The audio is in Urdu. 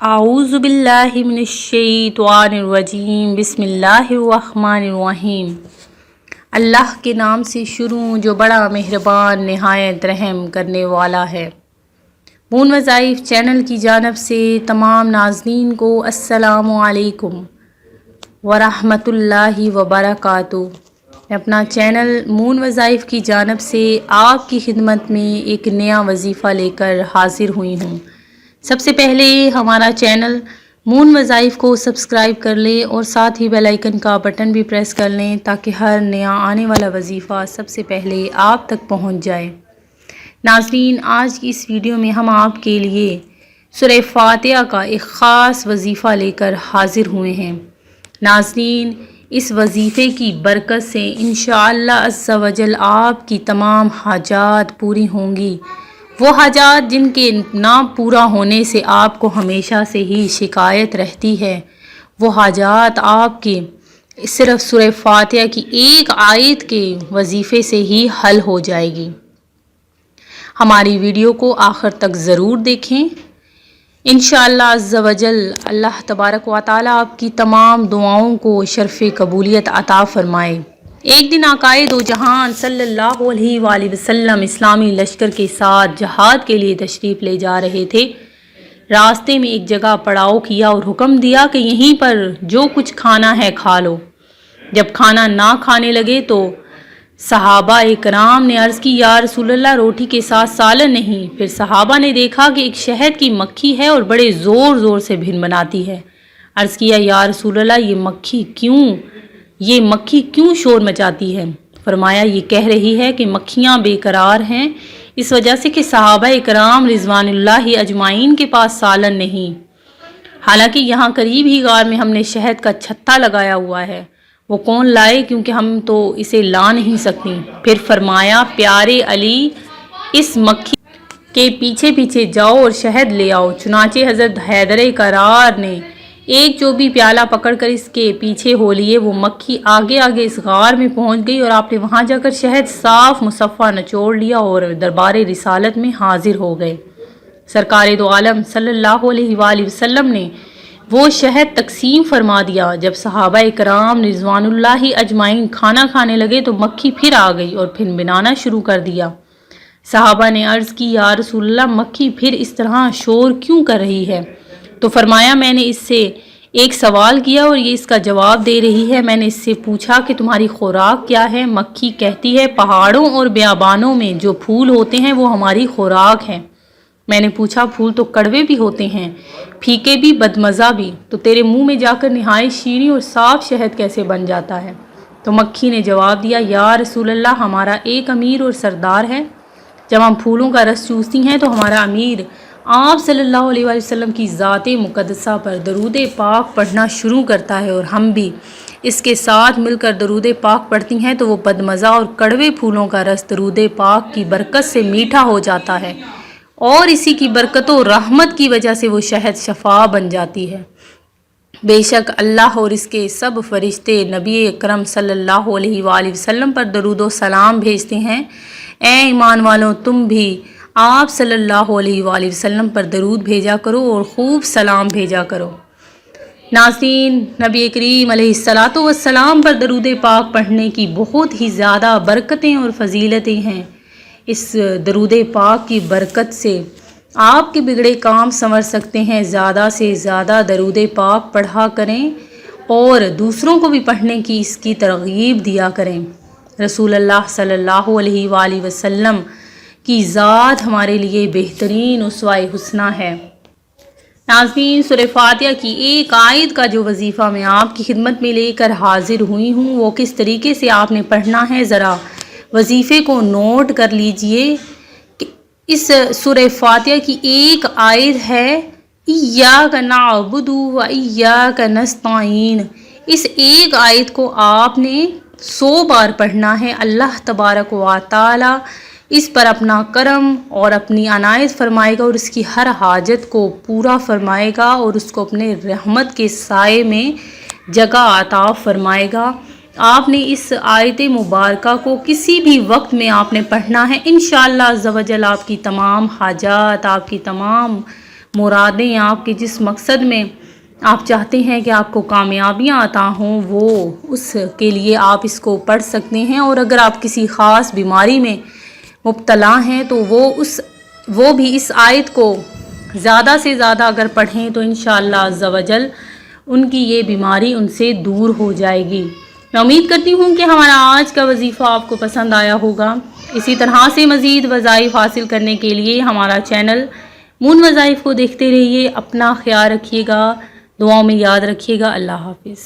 اعوذ باللہ من الشیطان الرجیم بسم اللہ الرحمن الرحیم۔ اللہ کے نام سے شروع جو بڑا مہربان نہایت رحم کرنے والا ہے۔ مون وظائف چینل کی جانب سے تمام ناظرین کو السلام علیکم ورحمۃ اللہ وبرکاتہ۔ میں اپنا چینل مون وظائف کی جانب سے آپ کی خدمت میں ایک نیا وظیفہ لے کر حاضر ہوئی ہوں۔ سب سے پہلے ہمارا چینل مون وظائف کو سبسکرائب کر لیں اور ساتھ ہی بیل آئیکن کا بٹن بھی پریس کر لیں تاکہ ہر نیا آنے والا وظیفہ سب سے پہلے آپ تک پہنچ جائے۔ ناظرین، آج کی اس ویڈیو میں ہم آپ کے لیے سورہ فاتحہ کا ایک خاص وظیفہ لے کر حاضر ہوئے ہیں۔ ناظرین، اس وظیفے کی برکت سے انشاءاللہ عز و جل آپ کی تمام حاجات پوری ہوں گی۔ وہ حاجات جن کے نہ پورا ہونے سے آپ کو ہمیشہ سے ہی شکایت رہتی ہے، وہ حاجات آپ کے صرف سورہ فاتحہ کی ایک آیت کے وظیفے سے ہی حل ہو جائے گی۔ ہماری ویڈیو کو آخر تک ضرور دیکھیں۔ انشاءاللہ عز و جل اللہ تبارک و تعالی آپ کی تمام دعاؤں کو شرف قبولیت عطا فرمائے۔ ایک دن آقائے دو جہان صلی اللہ علیہ وآلہ وسلم اسلامی لشکر کے ساتھ جہاد کے لیے تشریف لے جا رہے تھے۔ راستے میں ایک جگہ پڑاؤ کیا اور حکم دیا کہ یہیں پر جو کچھ کھانا ہے کھا لو۔ جب کھانا نہ کھانے لگے تو صحابہ کرام نے عرض کی، یا رسول اللہ روٹی کے ساتھ سالن نہیں۔ پھر صحابہ نے دیکھا کہ ایک شہد کی مکھی ہے اور بڑے زور زور سے بھن بناتی ہے۔ عرض کیا، یا رسول اللہ یہ مکھی کیوں شور مچاتی ہے؟ فرمایا، یہ کہہ رہی ہے کہ مکھیاں بے قرار ہیں اس وجہ سے کہ صحابہ کرام رضوان اللہ اجمعین کے پاس سالن نہیں، حالانکہ یہاں قریب ہی غار میں ہم نے شہد کا چھتا لگایا ہوا ہے، وہ کون لائے کیونکہ ہم تو اسے لا نہیں سکتی۔ پھر فرمایا، پیارے علی، اس مکھی کے پیچھے پیچھے جاؤ اور شہد لے آؤ۔ چنانچہ حضرت حیدر کرار نے ایک چوبی پیالہ پکڑ کر اس کے پیچھے ہو لیے۔ وہ مکھی آگے آگے اس غار میں پہنچ گئی اور آپ نے وہاں جا کر شہد صاف مصفہ نچوڑ لیا اور دربار رسالت میں حاضر ہو گئے۔ سرکار دو عالم صلی اللہ علیہ وآلہ وسلم نے وہ شہد تقسیم فرما دیا۔ جب صحابہ کرام رضوان اللہ اجمعین کھانا کھانے لگے تو مکھی پھر آ گئی اور پھر بنانا شروع کر دیا۔ صحابہ نے عرض کی، یا رسول اللہ مکھی پھر اس طرح شور کیوں کر رہی ہے؟ تو فرمایا، میں نے اس سے ایک سوال کیا اور یہ اس کا جواب دے رہی ہے۔ میں نے اس سے پوچھا کہ تمہاری خوراک کیا ہے؟ مکھی کہتی ہے، پہاڑوں اور بیابانوں میں جو پھول ہوتے ہیں وہ ہماری خوراک ہے۔ میں نے پوچھا، پھول تو کڑوے بھی ہوتے ہیں، پھیکے بھی، بدمزہ بھی، تو تیرے منہ میں جا کر نہایت شیریں اور صاف شہد کیسے بن جاتا ہے؟ تو مکھی نے جواب دیا، یا رسول اللہ ہمارا ایک امیر اور سردار ہے، جب ہم پھولوں کا رس چوستی ہیں تو ہمارا امیر آپ صلی اللہ علیہ وآلہ وسلم کی ذات مقدسہ پر درود پاک پڑھنا شروع کرتا ہے اور ہم بھی اس کے ساتھ مل کر درود پاک پڑھتی ہیں تو وہ بدمزہ اور کڑوے پھولوں کا رس درود پاک کی برکت سے میٹھا ہو جاتا ہے اور اسی کی برکت و رحمت کی وجہ سے وہ شہد شفا بن جاتی ہے۔ بے شک اللہ اور اس کے سب فرشتے نبی اکرم صلی اللہ علیہ وآلہ وسلم پر درود و سلام بھیجتے ہیں۔ اے ایمان والوں، تم بھی آپ صلی اللہ علیہ وآلہ وسلم پر درود بھیجا کرو اور خوب سلام بھیجا کرو۔ ناظرین، نبی کریم علیہ الصلاۃ والسلام پر درود پاک پڑھنے کی بہت ہی زیادہ برکتیں اور فضیلتیں ہیں۔ اس درود پاک کی برکت سے آپ کے بگڑے کام سنور سکتے ہیں۔ زیادہ سے زیادہ درود پاک پڑھا کریں اور دوسروں کو بھی پڑھنے کی اس کی ترغیب دیا کریں۔ رسول اللہ صلی اللہ علیہ وآلہ وسلم کی ذات ہمارے لیے بہترین اسوہ حسنہ ہے۔ ناظرین، سورہ فاتحہ کی ایک آیت کا جو وظیفہ میں آپ کی خدمت میں لے کر حاضر ہوئی ہوں، وہ کس طریقے سے آپ نے پڑھنا ہے، ذرا وظیفے کو نوٹ کر لیجئے کہ اس سورہ فاتحہ کی ایک آیت ہے، ایاک نعبد و ایاک نستعین۔ اس ایک آیت کو آپ نے 100 بار پڑھنا ہے۔ اللہ تبارک و تعالی اس پر اپنا کرم اور اپنی عنایت فرمائے گا اور اس کی ہر حاجت کو پورا فرمائے گا اور اس کو اپنے رحمت کے سائے میں جگہ عطا فرمائے گا۔ آپ نے اس آیت مبارکہ کو کسی بھی وقت میں آپ نے پڑھنا ہے۔ انشاءاللہ عز و جل آپ کی تمام حاجات، آپ کی تمام مرادیں، آپ کے جس مقصد میں آپ چاہتے ہیں کہ آپ کو کامیابیاں عطا ہوں، وہ اس کے لیے آپ اس کو پڑھ سکتے ہیں۔ اور اگر آپ کسی خاص بیماری میں مبتلا ہیں تو وہ بھی اس آیت کو زیادہ سے زیادہ اگر پڑھیں تو انشاءاللہ عز و جل ان کی یہ بیماری ان سے دور ہو جائے گی۔ میں امید کرتی ہوں کہ ہمارا آج کا وظیفہ آپ کو پسند آیا ہوگا۔ اسی طرح سے مزید وظائف حاصل کرنے کے لیے ہمارا چینل مون وظائف کو دیکھتے رہیے۔ اپنا خیال رکھیے گا، دعاؤں میں یاد رکھیے گا۔ اللہ حافظ۔